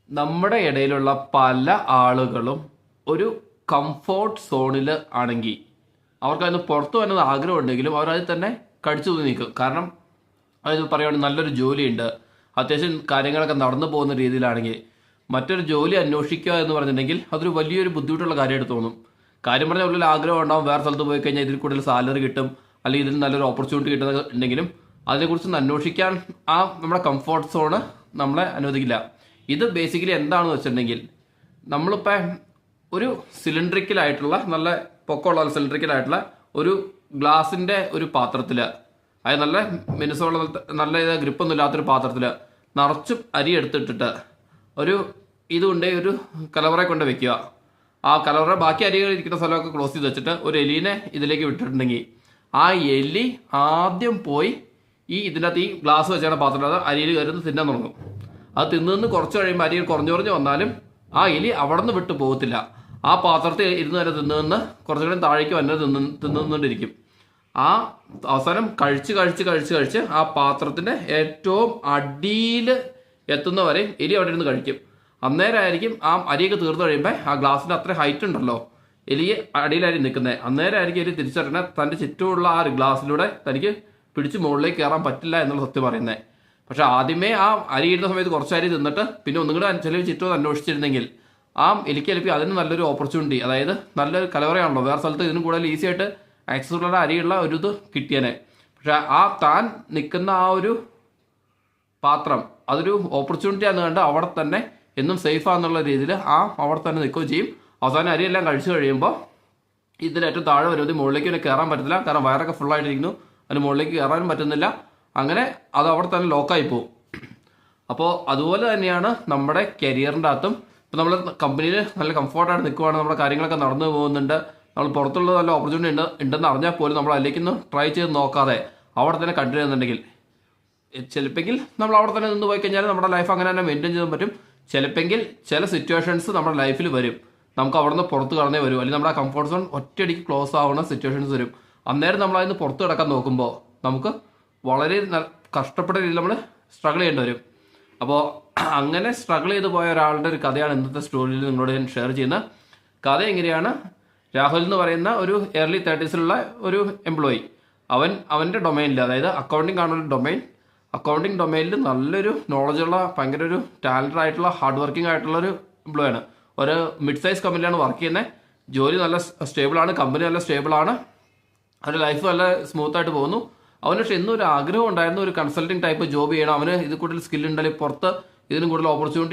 നമ്മുടെ ഇടയിലുള്ള പല ആളുകളും ഒരു കംഫോർട്ട് സോണിൽ ആണെങ്കിൽ അവർക്കതിന് പുറത്തു വരുന്നത് ആഗ്രഹമുണ്ടെങ്കിലും അവരതിൽ തന്നെ കടിച്ചു തൂങ്ങി നിൽക്കും. കാരണം അത് പറയുകയാണെങ്കിൽ നല്ലൊരു ജോലിയുണ്ട്, അത്യാവശ്യം കാര്യങ്ങളൊക്കെ നടന്നു പോകുന്ന രീതിയിലാണെങ്കിൽ മറ്റൊരു ജോലി അന്വേഷിക്കുക എന്ന് പറഞ്ഞിട്ടുണ്ടെങ്കിൽ അതൊരു വലിയൊരു ബുദ്ധിമുട്ടുള്ള കാര്യമായിട്ട് തോന്നും. കാര്യം പറഞ്ഞാൽ ഉള്ളിൽ ആഗ്രഹം ഉണ്ടാവും, വേറെ സ്ഥലത്ത് പോയി കഴിഞ്ഞാൽ ഇതിൽ കൂടുതൽ സാലറി കിട്ടും, അല്ലെങ്കിൽ ഇതിൽ നല്ലൊരു ഓപ്പർച്യൂണിറ്റി കിട്ടുന്നത് ഉണ്ടെങ്കിലും അതിനെക്കുറിച്ച് അന്വേഷിക്കാൻ നമ്മുടെ കംഫോർട്ട് സോണ് നമ്മളെ അനുവദിക്കില്ല. ഇത് ബേസിക്കലി എന്താണെന്ന് വെച്ചിട്ടുണ്ടെങ്കിൽ നമ്മളിപ്പോൾ ഒരു സിലിണ്ടറിക്കലായിട്ടുള്ള നല്ല പൊക്കമുള്ള സിലിണ്ടറിക്കലായിട്ടുള്ള ഒരു ഗ്ലാസിൻ്റെ ഒരു പാത്രത്തിൽ, അത് നല്ല മിനുസമുള്ള നല്ല ഗ്രിപ്പൊന്നും ഇല്ലാത്തൊരു പാത്രത്തിൽ നിറച്ചും അരി എടുത്തിട്ടിട്ട് ഒരു ഇതുകൊണ്ട് ഒരു കലവറ കൊണ്ട് വെക്കുക. ആ കലവറ ബാക്കി അരികൾ ഇരിക്കുന്ന സ്ഥലമൊക്കെ ക്ലോസ് ചെയ്ത് വെച്ചിട്ട് ഒരു എലീനെ ഇതിലേക്ക് വിട്ടിട്ടുണ്ടെങ്കിൽ ആ എലി ആദ്യം പോയി ഇതിനകത്ത് ഈ ഗ്ലാസ് വെച്ചാണ് പാത്രം അത് അരിയിൽ കയറുന്ന തിന്നാൻ തുടങ്ങും. അത് തിന്നു കുറച്ച് കഴിയുമ്പോൾ അരിയിൽ കുറഞ്ഞു വന്നാലും ആ എലി അവിടെ നിന്ന് വിട്ടു പോകത്തില്ല. ആ പാത്രത്തിൽ ഇരുന്ന് തന്നെ തിന്ന് കുറച്ചുകൂടി താഴേക്ക് വന്നത് തിന്നുകൊണ്ടിരിക്കും. ആ അവസാനം കഴിച്ച് ആ പാത്രത്തിൻ്റെ ഏറ്റവും അടിയിൽ എത്തുന്നവരെ എലി അവിടെ ഇരുന്ന് കഴിക്കും. അന്നേരമായിരിക്കും ആ അരിയൊക്കെ തീർന്നു കഴിയുമ്പോൾ ആ ഗ്ലാസിൻ്റെ അത്ര ഹൈറ്റ് ഉണ്ടല്ലോ, എലി അടിയിലായിരിക്കും നിൽക്കുന്നത്. അന്നേരമായിരിക്കും എലി തിരിച്ചറിഞ്ഞാൽ തൻ്റെ ചുറ്റുമുള്ള ആ ഒരു ഗ്ലാസ്സിലൂടെ തനിക്ക് പിടിച്ച് മുകളിലേക്ക് കയറാൻ പറ്റില്ല എന്നുള്ള സത്യം പറയുന്നത്. പക്ഷെ ആദ്യമേ ആ അരി ഇടുന്ന സമയത്ത് കുറച്ച് അരി തിന്നിട്ട് പിന്നെ ഒന്നും കൂടെ ചിലവ് ചുറ്റും അന്വേഷിച്ചിരുന്നെങ്കിൽ ആ എലിക്ക് ചിലപ്പോൾ അതിന് നല്ലൊരു ഓപ്പർച്യൂണിറ്റി, അതായത് നല്ലൊരു കലവറയാണല്ലോ, വേറെ സ്ഥലത്ത് ഇതിനും കൂടുതൽ ഈസി ആയിട്ട് ആക്സസുള്ള അരിയുള്ള ഒരു ഇത് കിട്ടിയേനെ. പക്ഷെ താൻ നിൽക്കുന്ന ആ ഒരു പാത്രം അതൊരു ഓപ്പർച്യൂണിറ്റി ആണെന്ന് കണ്ട് അവിടെ തന്നെ എന്നും സേഫാന്നുള്ള രീതിയിൽ അവിടെ തന്നെ നിൽക്കുകയും ചെയ്യും. അവസാനം അരിയെല്ലാം കഴിച്ചു കഴിയുമ്പോൾ ഇതിന് ഏറ്റവും താഴെ വരുന്നത് മുകളിലേക്ക് പിന്നെ കയറാൻ പറ്റത്തില്ല, കാരണം വയറൊക്കെ ഫുള്ളായിട്ടിരിക്കുന്നു, അതിന് മുകളിലേക്ക് കയറാനും പറ്റുന്നില്ല. അങ്ങനെ അത് അവിടെ തന്നെ ലോക്കായി പോകും. അപ്പോൾ അതുപോലെ തന്നെയാണ് നമ്മുടെ കരിയറിൻ്റെ അകത്തും. ഇപ്പോൾ നമ്മൾ കമ്പനിയിൽ നല്ല കംഫോർട്ടായിട്ട് നിൽക്കുവാണ്, നമ്മുടെ കാര്യങ്ങളൊക്കെ നടന്നു പോകുന്നുണ്ട്, നമ്മൾ പുറത്തുള്ള നല്ല ഓപ്പർച്യൂണിറ്റി ഉണ്ടെന്ന് അറിഞ്ഞാൽ പോലും നമ്മൾ അതിലേക്കൊന്ന് ട്രൈ ചെയ്ത് നോക്കാതെ അവിടെ തന്നെ കണ്ടിന്യൂ ചെയ്യുന്നുണ്ടെങ്കിൽ ചിലപ്പോൾ നമ്മൾ അവിടെ തന്നെ നിന്ന് പോയി കഴിഞ്ഞാൽ നമ്മുടെ ലൈഫ് അങ്ങനെ തന്നെ മെയിൻറ്റെയിൻ ചെയ്യാൻ പറ്റും. ചിലപ്പോൾ ചില സിറ്റുവേഷൻസ് നമ്മുടെ ലൈഫിൽ വരും, നമുക്ക് അവിടെ നിന്ന് പുറത്ത് കടന്നേ വരും, അല്ലെങ്കിൽ നമ്മുടെ കംഫോർട്ട് സോൺ ഒറ്റയടിക്ക് ക്ലോസ് ആവുന്ന സിറ്റുവേഷൻസ് വരും. അന്നേരം നമ്മൾ അതിന് പുറത്ത് കിടക്കാൻ നോക്കുമ്പോൾ നമുക്ക് വളരെ കഷ്ടപ്പെട്ട രീതിയിൽ നമ്മൾ സ്ട്രഗിൾ ചെയ്യേണ്ടി വരും. അപ്പോൾ അങ്ങനെ സ്ട്രഗിൾ ചെയ്ത് പോയ ഒരാളുടെ ഒരു കഥയാണ് ഇന്നത്തെ സ്റ്റോറിയിൽ നിങ്ങളോട് ഞാൻ ഷെയർ ചെയ്യുന്നത്. കഥ എങ്ങനെയാണ്, രാഹുൽ എന്ന് പറയുന്ന ഒരു early 30s ഒരു എംപ്ലോയി, അവൻ്റെ ഡൊമൈനിൽ, അതായത് അക്കൗണ്ടിങ് ആണ് ഒരു ഡൊമൈൻ, അക്കൗണ്ടിങ് ഡൊമൈനിൽ നല്ലൊരു നോളജുള്ള ഭയങ്കര ഒരു ടാലൻറ്റഡ് ആയിട്ടുള്ള ഹാർഡ് വർക്കിംഗ് ആയിട്ടുള്ള ഒരു എംപ്ലോയിയാണ്. ഒരു മിഡ് സൈസ് കമ്പനിയിലാണ് വർക്ക് ചെയ്യുന്നത്. ജോലി നല്ല സ്റ്റേബിളാണ്, കമ്പനി നല്ല സ്റ്റേബിളാണ്, അവൻ്റെ ലൈഫ് നല്ല സ്മൂത്തായിട്ട് പോകുന്നു. അവന് പക്ഷെ എന്നും ഒരു ആഗ്രഹം ഉണ്ടായിരുന്നു, ഒരു കൺസൾട്ടിങ് ടൈപ്പ് ജോബ് ചെയ്യണം, അവന് ഇത് കൂടുതൽ സ്കില്ലുണ്ടെങ്കിൽ പുറത്ത് ഇതിനും കൂടുതൽ ഓപ്പർച്യൂണിറ്റി